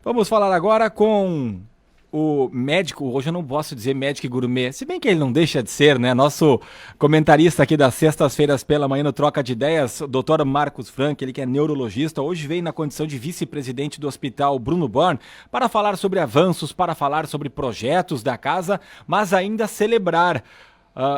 Vamos falar agora com o médico, hoje eu não posso dizer médico e gourmet, se bem que ele não deixa de ser, né? Nosso comentarista aqui das sextas-feiras pela manhã no Troca de Ideias, o Dr. Marcos Frank, ele que é neurologista, hoje veio na condição de vice-presidente do Hospital Bruno Born para falar sobre avanços, para falar sobre projetos da casa, mas ainda celebrar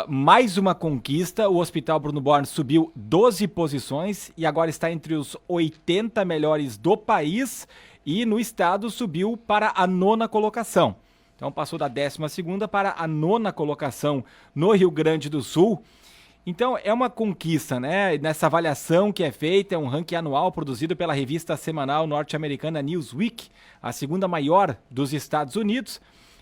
mais uma conquista. O Hospital Bruno Born subiu 12 posições e agora está entre os 80 melhores do país e no estado subiu para a 9ª colocação. Então passou da 12ª para a 9ª colocação no Rio Grande do Sul. Então é uma conquista, né? Nessa avaliação que é feita, é um ranking anual produzido pela revista semanal norte-americana Newsweek, a segunda maior dos Estados Unidos.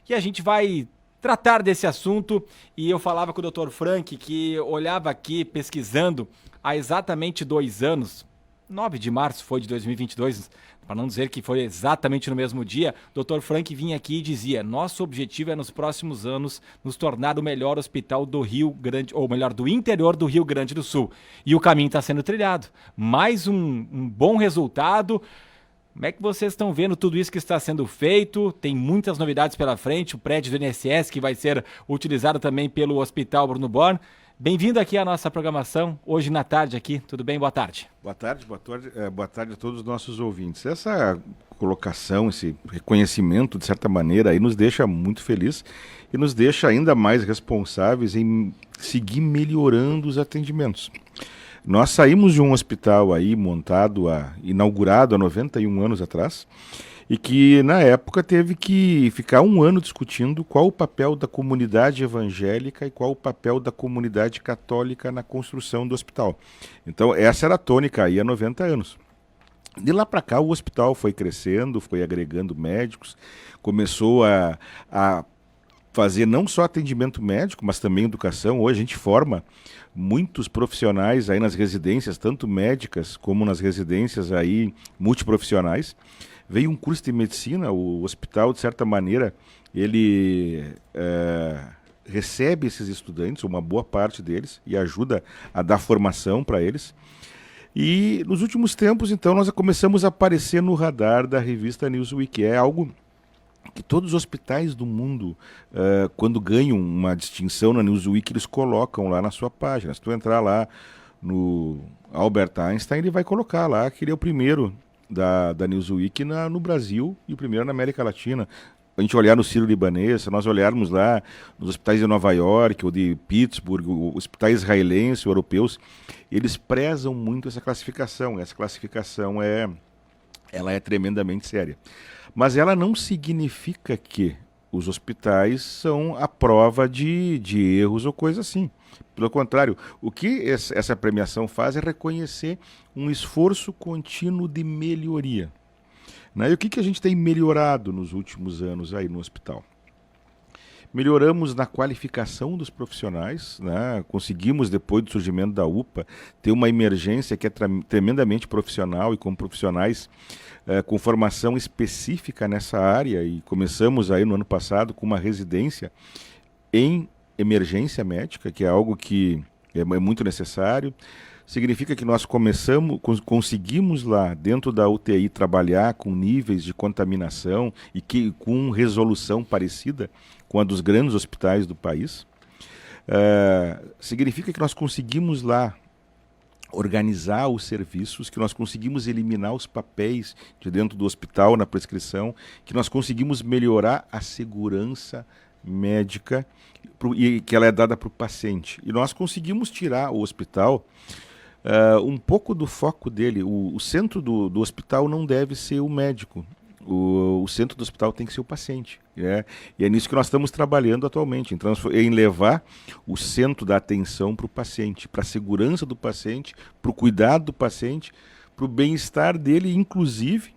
E a gente vai tratar desse assunto, e eu falava com o Dr. Frank, que olhava aqui pesquisando há exatamente 2 anos, 9 de março foi de 2022, para não dizer que foi exatamente no mesmo dia, Dr. Frank vinha aqui e dizia: nosso objetivo é nos próximos anos nos tornar o melhor hospital do Rio Grande, ou melhor, do interior do Rio Grande do Sul. E o caminho está sendo trilhado. Mais um bom resultado. Como é que vocês estão vendo tudo isso que está sendo feito? Tem muitas novidades pela frente, o prédio do INSS que vai ser utilizado também pelo Hospital Bruno Born. Bem-vindo aqui à nossa programação, hoje na tarde aqui. Tudo bem? Boa tarde. Boa tarde, boa tarde a todos os nossos ouvintes. Essa colocação, esse reconhecimento, de certa maneira, aí nos deixa muito felizes e nos deixa ainda mais responsáveis em seguir melhorando os atendimentos. Nós saímos de um hospital aí inaugurado há 91 anos atrás, e que na época teve que ficar 1 ano discutindo qual o papel da comunidade evangélica e qual o papel da comunidade católica na construção do hospital. Então essa era a tônica aí há 90 anos. De lá para cá o hospital foi crescendo, foi agregando médicos, começou a fazer não só atendimento médico, mas também educação. Hoje a gente forma muitos profissionais aí nas residências, tanto médicas como nas residências aí multiprofissionais. Veio um curso de medicina, o hospital, de certa maneira, ele recebe esses estudantes, uma boa parte deles, e ajuda a dar formação para eles. E nos últimos tempos, então, nós começamos a aparecer no radar da revista Newsweek. É algo que todos os hospitais do mundo, quando ganham uma distinção na Newsweek, eles colocam lá na sua página. Se tu entrar lá no Albert Einstein, ele vai colocar lá que ele é o primeiro da Newsweek no Brasil e o primeiro na América Latina. A gente olhar no Sírio-Libanês, se nós olharmos lá nos hospitais de Nova York ou de Pittsburgh, os hospitais israelenses, europeus, eles prezam muito essa classificação. Essa classificação ela é tremendamente séria. Mas ela não significa que os hospitais são a prova de erros ou coisa assim. Pelo contrário, o que essa premiação faz é reconhecer um esforço contínuo de melhoria. Né? E o que a gente tem melhorado nos últimos anos aí no hospital? Melhoramos na qualificação dos profissionais, né? Conseguimos, depois do surgimento da UPA, ter uma emergência que é tremendamente profissional e com profissionais com formação específica nessa área, e começamos aí no ano passado com uma residência em emergência médica, que é algo que é muito necessário. Significa que nós conseguimos lá dentro da UTI trabalhar com níveis de contaminação e com resolução parecida com a dos grandes hospitais do país. Significa que nós conseguimos lá organizar os serviços, que nós conseguimos eliminar os papéis de dentro do hospital na prescrição, que nós conseguimos melhorar a segurança médica e que ela é dada para o paciente. E nós conseguimos tirar o hospital um pouco do foco dele. O centro do hospital não deve ser o médico. O centro do hospital tem que ser o paciente. Né? E é nisso que nós estamos trabalhando atualmente, em levar o centro da atenção para o paciente, para a segurança do paciente, para o cuidado do paciente, para o bem-estar dele, inclusive.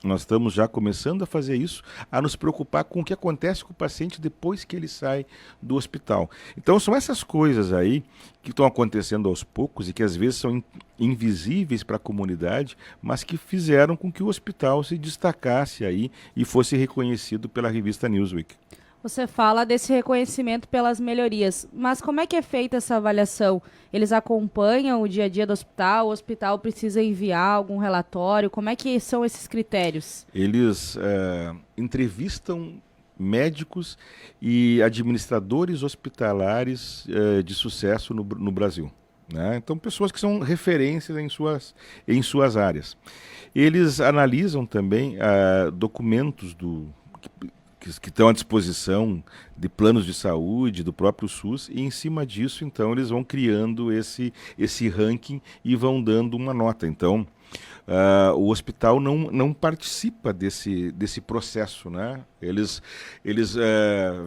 Nós estamos já começando a fazer isso, a nos preocupar com o que acontece com o paciente depois que ele sai do hospital. Então são essas coisas aí que estão acontecendo aos poucos e que às vezes são invisíveis para a comunidade, mas que fizeram com que o hospital se destacasse aí e fosse reconhecido pela revista Newsweek. Você fala desse reconhecimento pelas melhorias, mas como é que é feita essa avaliação? Eles acompanham o dia a dia do hospital? O hospital precisa enviar algum relatório? Como é que são esses critérios? Eles entrevistam médicos e administradores hospitalares de sucesso no Brasil. Né? Então, pessoas que são referências em suas áreas. Eles analisam também documentos que estão à disposição de planos de saúde, do próprio SUS, e em cima disso, então, eles vão criando esse ranking e vão dando uma nota. Então, o hospital não participa desse processo, né? Eles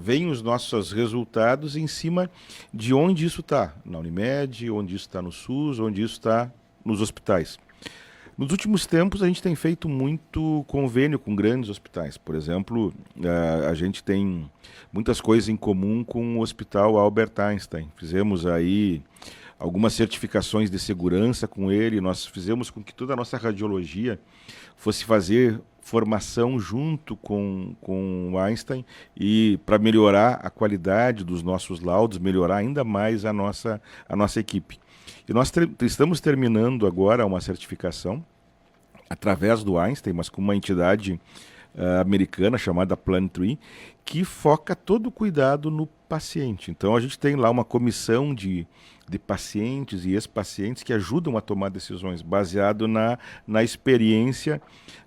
veem os nossos resultados em cima de onde isso está, na Unimed, onde isso está no SUS, onde isso está nos hospitais. Nos últimos tempos, a gente tem feito muito convênio com grandes hospitais. Por exemplo, a gente tem muitas coisas em comum com o Hospital Albert Einstein. Fizemos aí algumas certificações de segurança com ele. Nós fizemos com que toda a nossa radiologia fosse fazer formação junto com o Einstein e para melhorar a qualidade dos nossos laudos, melhorar ainda mais a nossa equipe. E nós estamos terminando agora uma certificação através do Einstein, mas com uma entidade americana chamada Plantree, que foca todo o cuidado no paciente. Então a gente tem lá uma comissão de pacientes e ex-pacientes que ajudam a tomar decisões baseado na experiência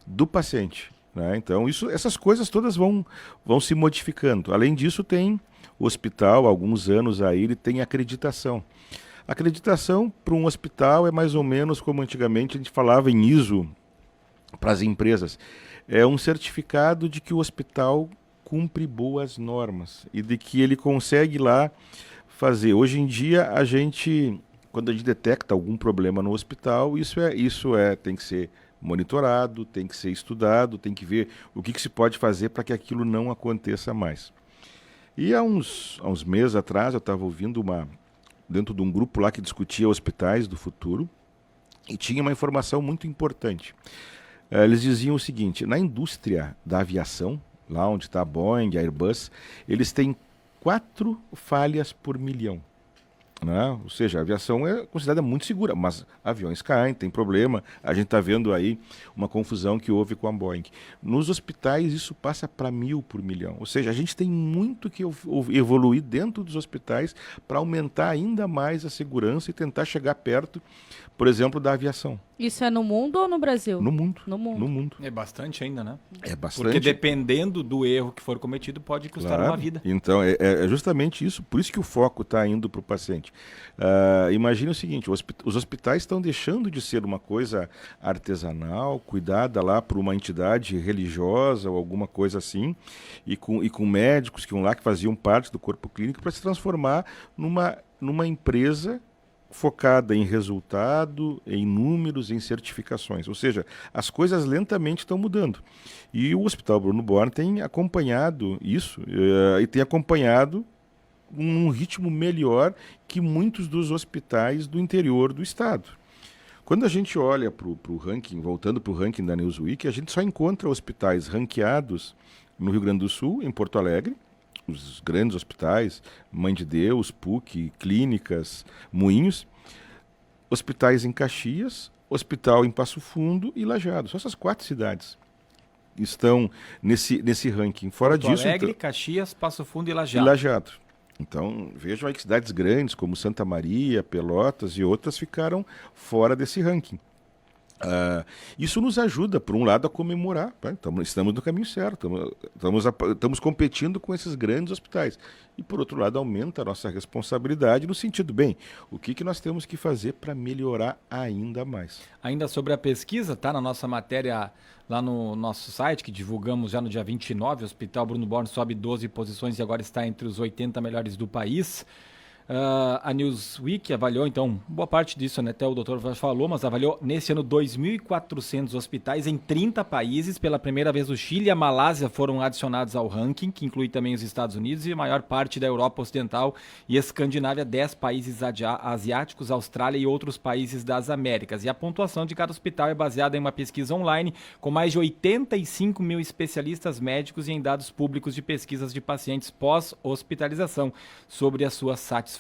do paciente. Né? Então essas coisas todas vão se modificando. Além disso, tem o hospital, há alguns anos aí, ele tem acreditação. Acreditação para um hospital é mais ou menos como antigamente a gente falava em ISO para as empresas. É um certificado de que o hospital cumpre boas normas e de que ele consegue lá fazer. Hoje em dia, quando a gente detecta algum problema no hospital, isso tem que ser monitorado, tem que ser estudado, tem que ver o que se pode fazer para que aquilo não aconteça mais. E há uns meses atrás, eu estava ouvindo dentro de um grupo lá que discutia hospitais do futuro, e tinha uma informação muito importante. Eles diziam o seguinte: na indústria da aviação, lá onde está a Boeing, a Airbus, eles têm 4 falhas por milhão. Né? Ou seja, a aviação é considerada muito segura, mas aviões caem, tem problema. A gente está vendo aí uma confusão que houve com a Boeing. Nos hospitais isso passa para 1.000 por milhão. Ou seja, a gente tem muito que evoluir dentro dos hospitais para aumentar ainda mais a segurança e tentar chegar perto, por exemplo, da aviação. Isso é no mundo ou no Brasil? No mundo. No mundo. No mundo. É bastante ainda, né? É bastante. Porque dependendo do erro que for cometido, pode custar uma vida. Então, é justamente isso. Por isso que o foco está indo para o paciente. Imagine o seguinte: os hospitais estão deixando de ser uma coisa artesanal, cuidada lá por uma entidade religiosa ou alguma coisa assim, e com médicos que iam lá, que faziam parte do corpo clínico, para se transformar numa empresa focada em resultado, em números, em certificações. Ou seja, as coisas lentamente estão mudando. E o Hospital Bruno Born tem acompanhado isso e tem acompanhado um ritmo melhor que muitos dos hospitais do interior do estado. Quando a gente olha para o ranking, voltando para o ranking da Newsweek, a gente só encontra hospitais ranqueados no Rio Grande do Sul, em Porto Alegre, os grandes hospitais, Mãe de Deus, PUC, clínicas, Moinhos, hospitais em Caxias, hospital em Passo Fundo e Lajeado. Só essas 4 cidades estão nesse ranking. Fora Porto disso, Alegre, então, Caxias, Passo Fundo e e Lajeado. Lajeado. Então, vejam aí que cidades grandes como Santa Maria, Pelotas e outras ficaram fora desse ranking. Isso nos ajuda, por um lado, a comemorar. Tá? Estamos no caminho certo, estamos competindo com esses grandes hospitais. E, por outro lado, aumenta a nossa responsabilidade no sentido, bem, o que nós temos que fazer para melhorar ainda mais? Ainda sobre a pesquisa, tá na nossa matéria lá no nosso site, que divulgamos já no dia 29, o Hospital Bruno Born sobe 12 posições e agora está entre os 80 melhores do país. A Newsweek avaliou, então, boa parte disso, né, até o doutor falou, mas avaliou nesse ano 2.400 hospitais em 30 países. Pela primeira vez o Chile e a Malásia foram adicionados ao ranking, que inclui também os Estados Unidos e a maior parte da Europa Ocidental e Escandinávia, 10 países asiáticos, Austrália e outros países das Américas. E a pontuação de cada hospital é baseada em uma pesquisa online com mais de 85 mil especialistas médicos e em dados públicos de pesquisas de pacientes pós-hospitalização sobre a sua satisfação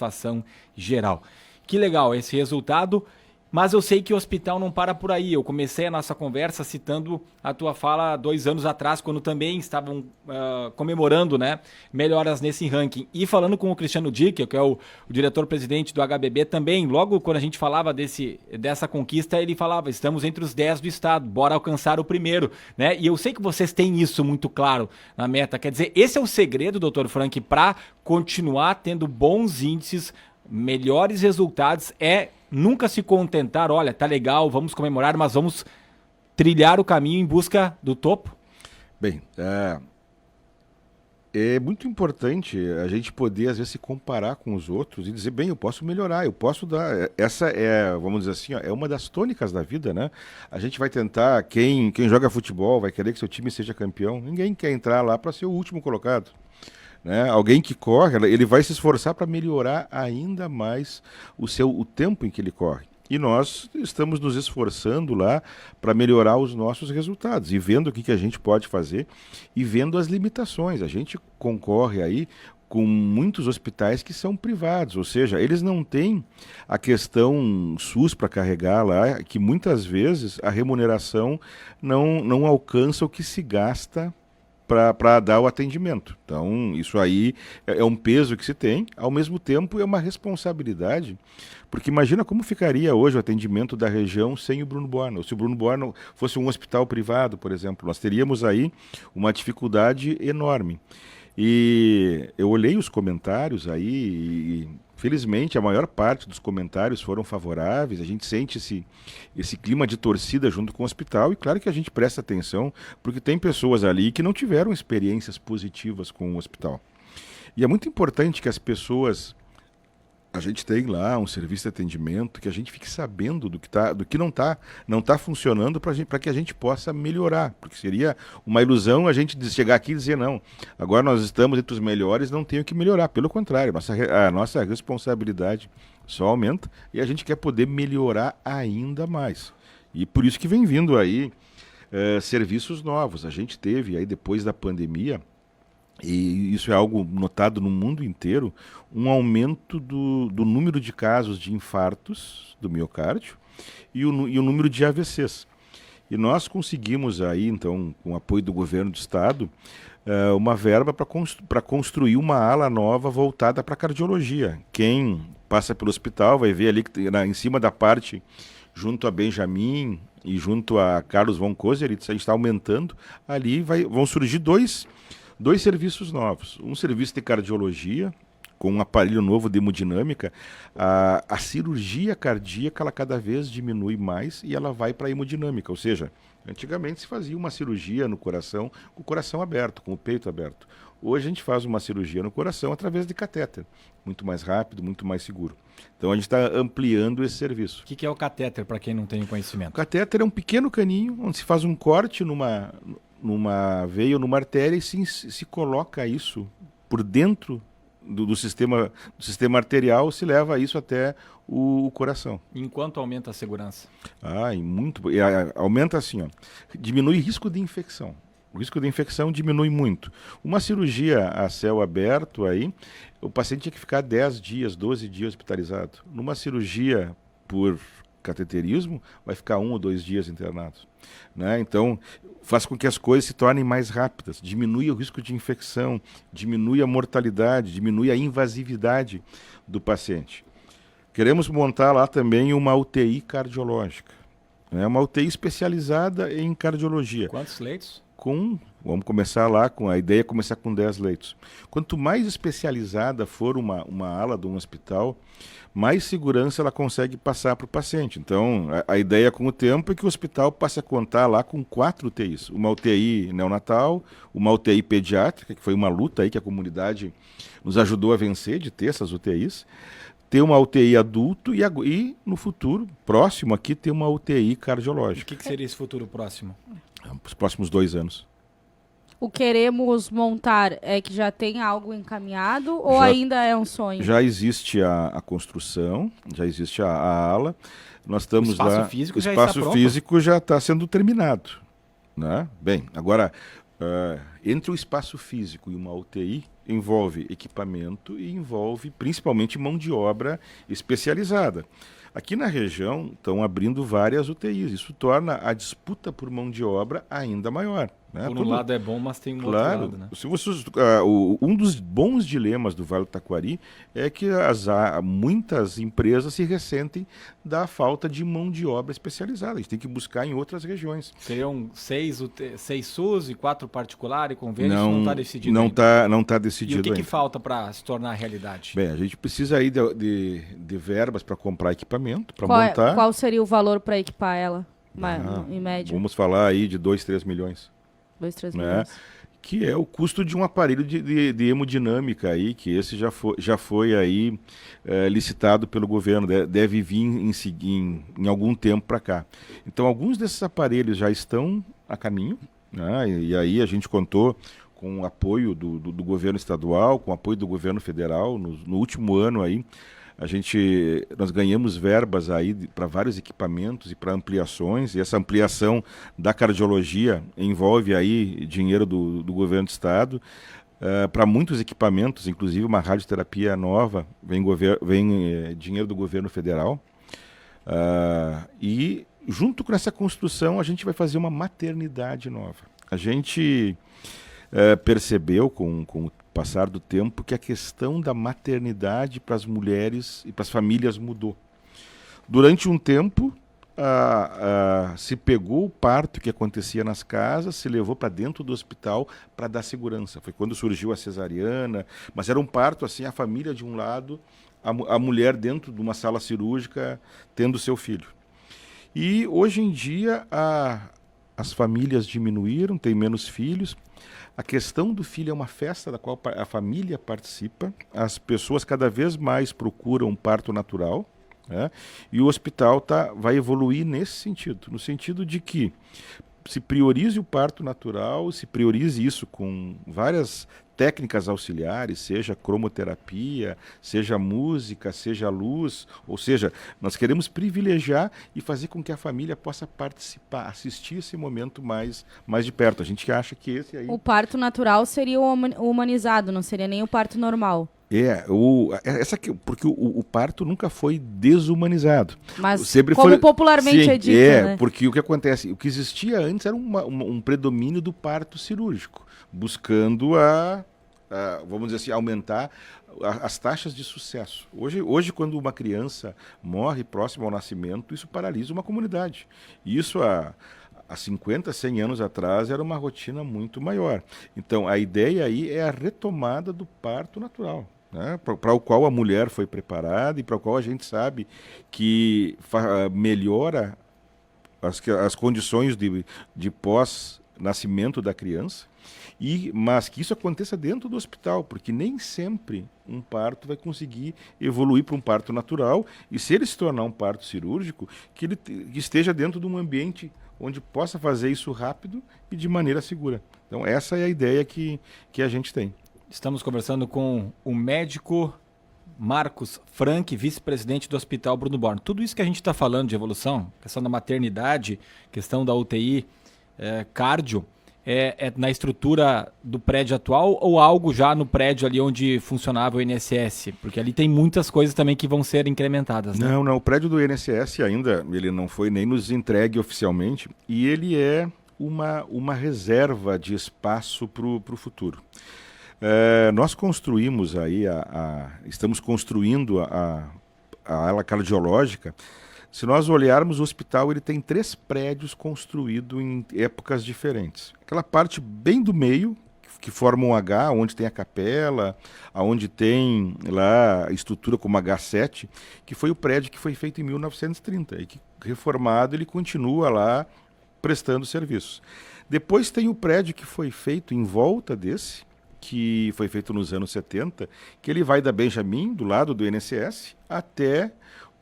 geral. Que legal esse resultado, mas eu sei que o hospital não para por aí. Eu comecei a nossa conversa citando a tua fala 2 anos atrás, quando também estavam comemorando, né, melhoras nesse ranking. E falando com o Cristiano Dicker, que é o diretor-presidente do HBB, também, logo quando a gente falava dessa conquista, ele falava, estamos entre os 10 do estado, bora alcançar o primeiro, né? E eu sei que vocês têm isso muito claro na meta. Quer dizer, esse é o segredo, doutor Frank, para continuar tendo bons índices, melhores resultados, nunca se contentar, olha, tá legal, vamos comemorar, mas vamos trilhar o caminho em busca do topo? Bem, é muito importante a gente poder, às vezes, se comparar com os outros e dizer, bem, eu posso melhorar, eu posso dar. Essa vamos dizer assim, é uma das tônicas da vida, né? A gente vai tentar, quem joga futebol vai querer que seu time seja campeão. Ninguém quer entrar lá para ser o último colocado. Né? Alguém que corre, ele vai se esforçar para melhorar ainda mais o tempo em que ele corre. E nós estamos nos esforçando lá para melhorar os nossos resultados e vendo o que a gente pode fazer e vendo as limitações. A gente concorre aí com muitos hospitais que são privados, ou seja, eles não têm a questão SUS para carregar lá, que muitas vezes a remuneração não alcança o que se gasta para dar o atendimento. Então, isso aí é um peso que se tem, ao mesmo tempo é uma responsabilidade, porque imagina como ficaria hoje o atendimento da região sem o Bruno Borno. Se o Bruno Borno fosse um hospital privado, por exemplo, nós teríamos aí uma dificuldade enorme. E eu olhei os comentários aí e felizmente a maior parte dos comentários foram favoráveis, a gente sente esse clima de torcida junto com o hospital e claro que a gente presta atenção porque tem pessoas ali que não tiveram experiências positivas com o hospital. E é muito importante que as pessoas, a gente tem lá um serviço de atendimento, que a gente fique sabendo do que não tá funcionando para que a gente possa melhorar, porque seria uma ilusão a gente chegar aqui e dizer não, agora nós estamos entre os melhores, não tenho que melhorar, pelo contrário, a nossa responsabilidade só aumenta e a gente quer poder melhorar ainda mais. E por isso que vem vindo aí serviços novos. A gente teve aí depois da pandemia, e isso é algo notado no mundo inteiro, um aumento do número de casos de infartos do miocárdio e o número de AVCs. E nós conseguimos aí, então, com o apoio do governo do estado, uma verba para construir uma ala nova voltada para cardiologia. Quem passa pelo hospital vai ver ali que em cima da parte, junto a Benjamin e junto a Carlos von Koseritz, a gente está aumentando, ali vão surgir dois serviços novos. Um serviço de cardiologia, com um aparelho novo de hemodinâmica. A cirurgia cardíaca ela cada vez diminui mais e ela vai para a hemodinâmica. Ou seja, antigamente se fazia uma cirurgia no coração com o coração aberto, com o peito aberto. Hoje a gente faz uma cirurgia no coração através de catéter. Muito mais rápido, muito mais seguro. Então a gente está ampliando esse serviço. O que é o catéter, para quem não tem conhecimento? O catéter é um pequeno caninho onde se faz um corte numa veia ou numa artéria e se coloca isso por dentro do sistema arterial, se leva isso até o coração. Enquanto aumenta a segurança? Aumenta assim, diminui risco de infecção. O risco de infecção diminui muito. Uma cirurgia a céu aberto, aí, o paciente tinha que ficar 10 dias, 12 dias hospitalizado. Numa cirurgia por cateterismo, vai ficar 1 ou 2 dias internado. Né? Então, faz com que as coisas se tornem mais rápidas, diminui o risco de infecção, diminui a mortalidade, diminui a invasividade do paciente. Queremos montar lá também uma UTI cardiológica, né? Uma UTI especializada em cardiologia. Quantos leitos? vamos começar lá com a ideia, começar com 10 leitos. Quanto mais especializada for uma ala de um hospital, mais segurança ela consegue passar para o paciente. Então, a ideia com o tempo é que o hospital passe a contar lá com 4 UTIs. Uma UTI neonatal, uma UTI pediátrica, que foi uma luta aí que a comunidade nos ajudou a vencer, de ter essas UTIs. Ter uma UTI adulto e no futuro, próximo aqui, ter uma UTI cardiológica. O que seria esse futuro próximo? Os próximos 2 anos. O queremos montar é que já tem algo encaminhado ou ainda é um sonho? Já existe a construção, já existe a ala. Nós estamos O espaço lá. físico O já está espaço pronto? físico já está sendo terminado, né? Bem, agora entre o espaço físico e uma UTI envolve equipamento e envolve principalmente mão de obra especializada. Aqui na região estão abrindo várias UTIs. Isso torna a disputa por mão de obra ainda maior. Né? Por um lado é bom, mas tem um Claro, outro lado, né? se você, um dos bons dilemas do Vale do Taquari é que muitas empresas se ressentem da falta de mão de obra especializada. A gente tem que buscar em outras regiões. Seriam 6 SUS e 4 particular e convênio, isso não está decidido não ainda. não tá E decidido o que ainda. falta para se tornar realidade? Bem, a gente precisa aí de verbas para comprar equipamento, para Qual, montar. qual seria o valor para equipar ela, Ah, em média? Vamos falar aí de 2, 3 milhões. 2, 3 Né? milhões. Que é o custo de um aparelho de hemodinâmica aí, que esse já foi aí licitado pelo governo, deve vir em algum tempo para cá. Então, alguns desses aparelhos já estão a caminho, né? E aí a gente contou com o apoio do governo estadual, com o apoio do governo federal, no último ano aí, nós ganhamos verbas aí para vários equipamentos e para ampliações, e essa ampliação da cardiologia envolve aí dinheiro do governo do estado. Para muitos equipamentos, inclusive uma radioterapia nova, vem dinheiro do governo federal. E junto com essa construção a gente vai fazer uma maternidade nova. A gente percebeu com o passar do tempo que a questão da maternidade para as mulheres e para as famílias mudou. Durante um tempo, se pegou o parto que acontecia nas casas, se levou para dentro do hospital para dar segurança. Foi quando surgiu a cesariana, mas era um parto assim, a família de um lado, a mulher dentro de uma sala cirúrgica tendo seu filho. E hoje em dia as famílias diminuíram, tem menos filhos. A questão do filho é uma festa da qual a família participa. As pessoas cada vez mais procuram um parto natural, né? E o hospital vai evoluir nesse sentido, no sentido de que se priorize o parto natural, se priorize isso com várias técnicas auxiliares, seja cromoterapia, seja música, seja luz, ou seja, nós queremos privilegiar e fazer com que a família possa participar, assistir esse momento mais de perto. A gente acha que esse aí... O parto natural seria o humanizado, não seria nem o parto normal. Porque o parto nunca foi desumanizado. Mas sempre como foi, popularmente sim, é dito, né? Porque o que acontece, o que existia antes era um predomínio do parto cirúrgico, buscando vamos dizer assim, aumentar as taxas de sucesso. Hoje, quando uma criança morre próximo ao nascimento, isso paralisa uma comunidade. Isso há 50, 100 anos atrás era uma rotina muito maior. Então, a ideia aí é a retomada do parto natural, né? Para o qual a mulher foi preparada e para o qual a gente sabe que melhora as condições de pós-nascimento da criança, mas que isso aconteça dentro do hospital, porque nem sempre um parto vai conseguir evoluir para um parto natural, e se ele se tornar um parto cirúrgico, que ele esteja dentro de um ambiente onde possa fazer isso rápido e de maneira segura. Então essa é a ideia que a gente tem. Estamos conversando com o médico Marcos Frank, vice-presidente do Hospital Bruno Born. Tudo isso que a gente está falando de evolução, questão da maternidade, questão da UTI, cardio, é na estrutura do prédio atual ou algo já no prédio ali onde funcionava o INSS? Porque ali tem muitas coisas também que vão ser incrementadas, né? Não, o prédio do INSS ainda, ele não foi nem nos entregue oficialmente, e ele é uma reserva de espaço para o futuro. Nós construímos aí, estamos construindo a ala cardiológica Se nós olharmos o hospital, ele tem 3 prédios construídos em épocas diferentes. Aquela parte bem do meio, que forma um H, onde tem a capela, onde tem lá a estrutura como H7, que foi o prédio que foi feito em 1930 e que, reformado, ele continua lá prestando serviços. Depois tem o prédio que foi feito em volta desse, que foi feito nos anos 70, que ele vai da Benjamin, do lado do INSS, até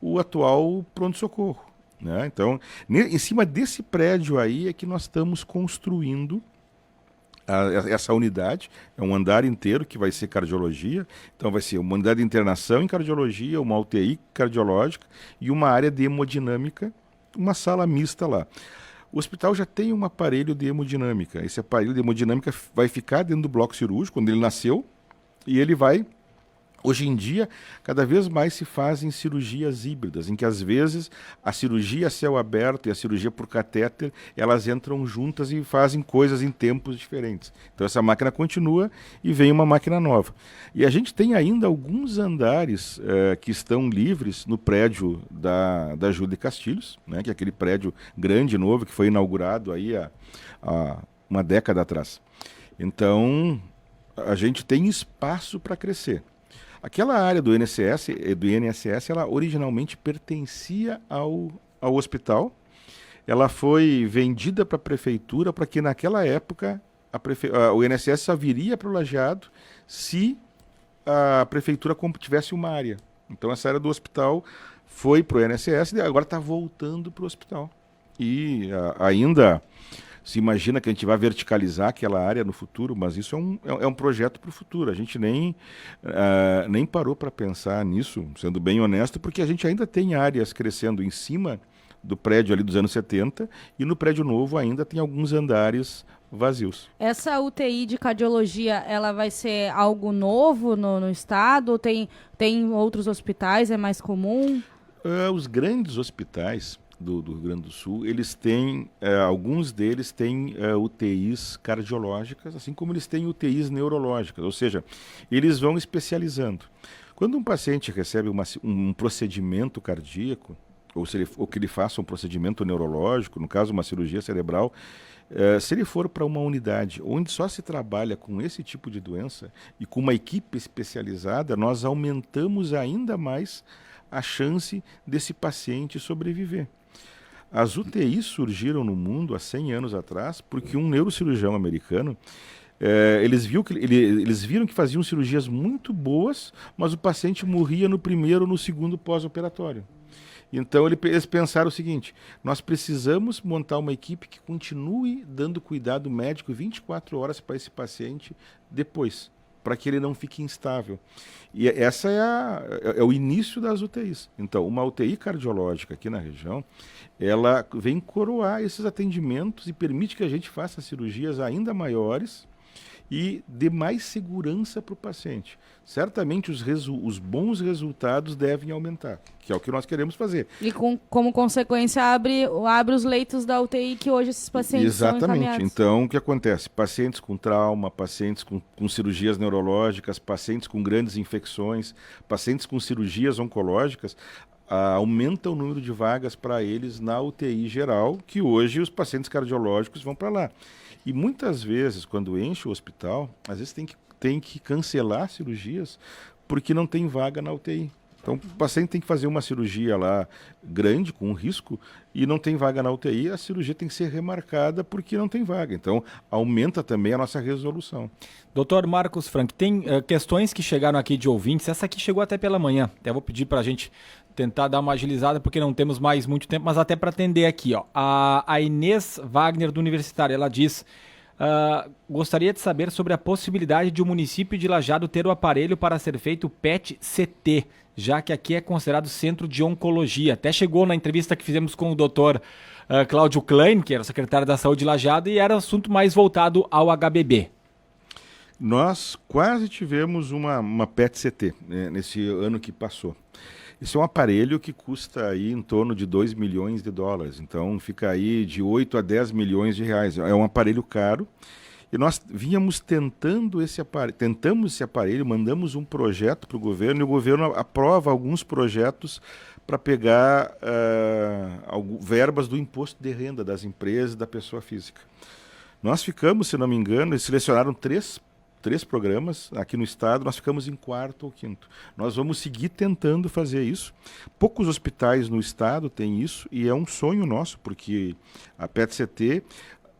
o atual pronto-socorro, né? Então, em cima desse prédio aí é que nós estamos construindo essa unidade. É um andar inteiro que vai ser cardiologia. Então vai ser uma unidade de internação em cardiologia, uma UTI cardiológica e uma área de hemodinâmica, uma sala mista lá. O hospital já tem um aparelho de hemodinâmica. Esse aparelho de hemodinâmica vai ficar dentro do bloco cirúrgico, quando ele nasceu, e ele vai... Hoje em dia, cada vez mais se fazem cirurgias híbridas, em que às vezes a cirurgia a céu aberto e a cirurgia por catéter, elas entram juntas e fazem coisas em tempos diferentes. Então essa máquina continua e vem uma máquina nova. E a gente tem ainda alguns andares que estão livres no prédio da Júlia Castilhos, né, que é aquele prédio grande, novo, que foi inaugurado aí há uma década atrás. Então, a gente tem espaço para crescer. Aquela área do INSS, ela originalmente pertencia ao hospital. Ela foi vendida para a prefeitura para que naquela época o INSS só viria para o Lajeado se a prefeitura tivesse uma área. Então essa área do hospital foi para o INSS e agora está voltando para o hospital. E ainda... se imagina que a gente vai verticalizar aquela área no futuro, mas isso é um projeto para o futuro. A gente nem parou para pensar nisso, sendo bem honesto, porque a gente ainda tem áreas crescendo em cima do prédio ali dos anos 70 e no prédio novo ainda tem alguns andares vazios. Essa UTI de cardiologia, ela vai ser algo novo no estado? Tem outros hospitais, é mais comum? Os grandes hospitais do Rio Grande do Sul, eles têm, alguns deles têm UTIs cardiológicas, assim como eles têm UTIs neurológicas, ou seja, eles vão especializando. Quando um paciente recebe um procedimento cardíaco, ou que ele faça um procedimento neurológico, no caso uma cirurgia cerebral, se ele for para uma unidade onde só se trabalha com esse tipo de doença e com uma equipe especializada, nós aumentamos ainda mais a chance desse paciente sobreviver. As UTIs surgiram no mundo há 100 anos atrás porque um neurocirurgião americano, eles viram que faziam cirurgias muito boas, mas o paciente morria no primeiro ou no segundo pós-operatório. Então eles pensaram o seguinte: nós precisamos montar uma equipe que continue dando cuidado médico 24 horas para esse paciente depois, para que ele não fique instável. E essa é o início das UTIs. Então, uma UTI cardiológica aqui na região, ela vem coroar esses atendimentos e permite que a gente faça cirurgias ainda maiores e dê mais segurança para o paciente. Certamente os bons resultados devem aumentar, que é o que nós queremos fazer. E como consequência abre os leitos da UTI que hoje esses pacientes são encaminhados. Exatamente. Então, o que acontece? Pacientes com trauma, pacientes com cirurgias neurológicas, pacientes com grandes infecções, pacientes com cirurgias oncológicas, aumenta o número de vagas para eles na UTI geral, que hoje os pacientes cardiológicos vão para lá. E muitas vezes, quando enche o hospital, às vezes tem que cancelar cirurgias porque não tem vaga na UTI. Então, o paciente tem que fazer uma cirurgia lá grande, com risco, e não tem vaga na UTI, a cirurgia tem que ser remarcada porque não tem vaga. Então, aumenta também a nossa resolução. Doutor Marcos Frank, tem questões que chegaram aqui de ouvintes, essa aqui chegou até pela manhã, até vou pedir para a gente tentar dar uma agilizada, porque não temos mais muito tempo, mas até para atender aqui, ó. A Inês Wagner, do Universitário, ela diz: gostaria de saber sobre a possibilidade de o município de Lajeado ter o aparelho para ser feito PET-CT, já que aqui é considerado centro de oncologia. Até chegou na entrevista que fizemos com o doutor Cláudio Klein, que era o secretário da Saúde de Lajeado, e era assunto mais voltado ao HBB. Nós quase tivemos uma PET-CT, né, nesse ano que passou. Esse é um aparelho que custa aí em torno de 2 milhões de dólares, então fica aí de 8 a 10 milhões de reais. É um aparelho caro e nós vínhamos tentamos esse aparelho, mandamos um projeto para o governo e o governo aprova alguns projetos para pegar verbas do imposto de renda das empresas e da pessoa física. Nós ficamos, se não me engano, eles selecionaram três programas aqui no estado, nós ficamos em quarto ou quinto. Nós vamos seguir tentando fazer isso. Poucos hospitais no estado têm isso e é um sonho nosso, porque a PET-CT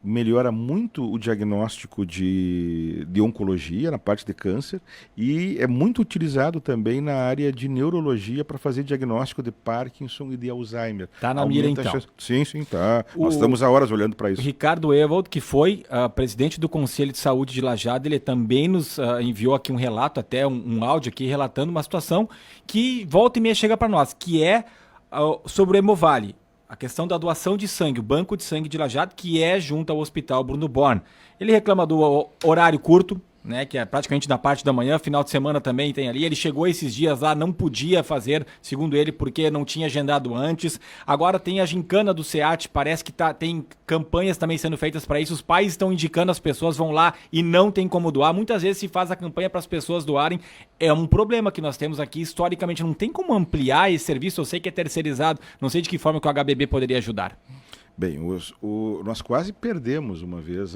melhora muito o diagnóstico de oncologia, na parte de câncer, e é muito utilizado também na área de neurologia para fazer diagnóstico de Parkinson e de Alzheimer. Tá na mira, então. Sim, tá. Nós estamos há horas olhando para isso. O Ricardo Ewald, que foi presidente do Conselho de Saúde de Lajeado, ele também nos enviou aqui um relato, até um áudio aqui, relatando uma situação que volta e meia chega para nós, que é sobre o Hemovale. A questão da doação de sangue, o banco de sangue de Lajeado, que é junto ao Hospital Bruno Born. Ele reclama do horário curto, né, que é praticamente na parte da manhã, final de semana também tem ali. Ele chegou esses dias lá, não podia fazer, segundo ele, porque não tinha agendado antes. Agora tem a gincana do SEAT, parece que tem campanhas também sendo feitas para isso. Os pais estão indicando, as pessoas vão lá e não tem como doar. Muitas vezes se faz a campanha para as pessoas doarem. É um problema que nós temos aqui, historicamente. Não tem como ampliar esse serviço, eu sei que é terceirizado, não sei de que forma que o HBB poderia ajudar. Bem, nós quase perdemos uma vez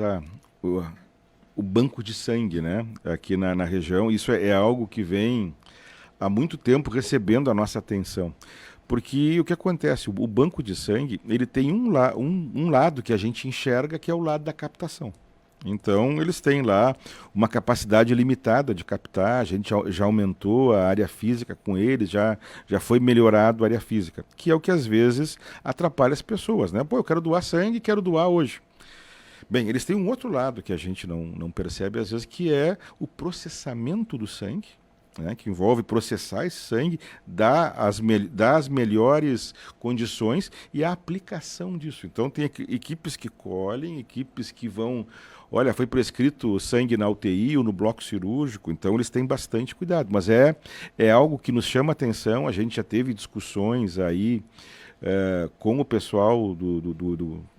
o banco de sangue, né, aqui na região. Isso é algo que vem há muito tempo recebendo a nossa atenção. Porque o que acontece? O banco de sangue, ele tem um lado que a gente enxerga, que é o lado da captação. Então, eles têm lá uma capacidade limitada de captar, a gente já aumentou a área física com eles, já foi melhorado a área física, que é o que às vezes atrapalha as pessoas, né? Pô, eu quero doar sangue, quero doar hoje. Bem, eles têm um outro lado que a gente não percebe às vezes, que é o processamento do sangue, né, que envolve processar esse sangue, dar as melhores condições e a aplicação disso. Então tem equipes que colhem, equipes que vão... Olha, foi prescrito sangue na UTI ou no bloco cirúrgico, então eles têm bastante cuidado. Mas é algo que nos chama atenção, a gente já teve discussões aí com o pessoal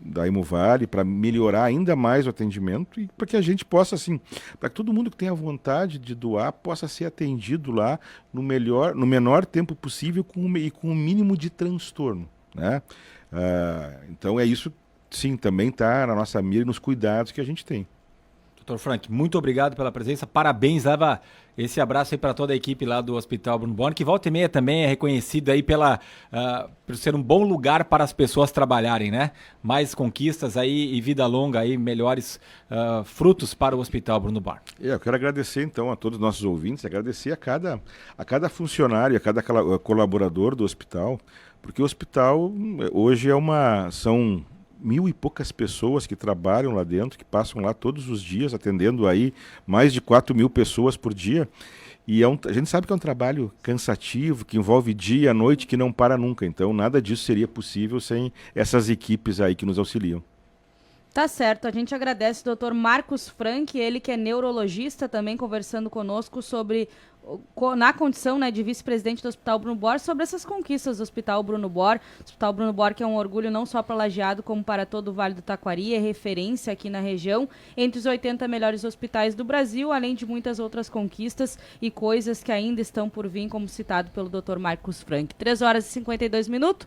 da Hemovale para melhorar ainda mais o atendimento e para que a gente possa, assim, para que todo mundo que tenha vontade de doar possa ser atendido lá no menor tempo possível e com o mínimo de transtorno, né? Então é isso, sim, também está na nossa mira e nos cuidados que a gente tem. Dr. Frank, muito obrigado pela presença, parabéns, leva esse abraço aí para toda a equipe lá do Hospital Bruno Born, que volta e meia também é reconhecido aí por ser um bom lugar para as pessoas trabalharem, né? Mais conquistas aí e vida longa aí, melhores frutos para o Hospital Bruno Born. Eu quero agradecer então a todos os nossos ouvintes, agradecer a cada funcionário, a cada colaborador do hospital, porque o hospital hoje são 1.000 e poucas pessoas que trabalham lá dentro, que passam lá todos os dias, atendendo aí mais de 4.000 pessoas por dia. E a gente sabe que é um trabalho cansativo, que envolve dia, noite, que não para nunca. Então, nada disso seria possível sem essas equipes aí que nos auxiliam. Tá certo, a gente agradece o Dr. Marcos Frank, ele que é neurologista, também conversando conosco sobre, na condição, né, de vice-presidente do Hospital Bruno Born, sobre essas conquistas do Hospital Bruno Born. Hospital Bruno Born, que é um orgulho não só para Lajeado, como para todo o Vale do Taquari, é referência aqui na região, entre os 80 melhores hospitais do Brasil, além de muitas outras conquistas e coisas que ainda estão por vir, como citado pelo Dr. Marcos Frank. 3 horas e 52 minutos.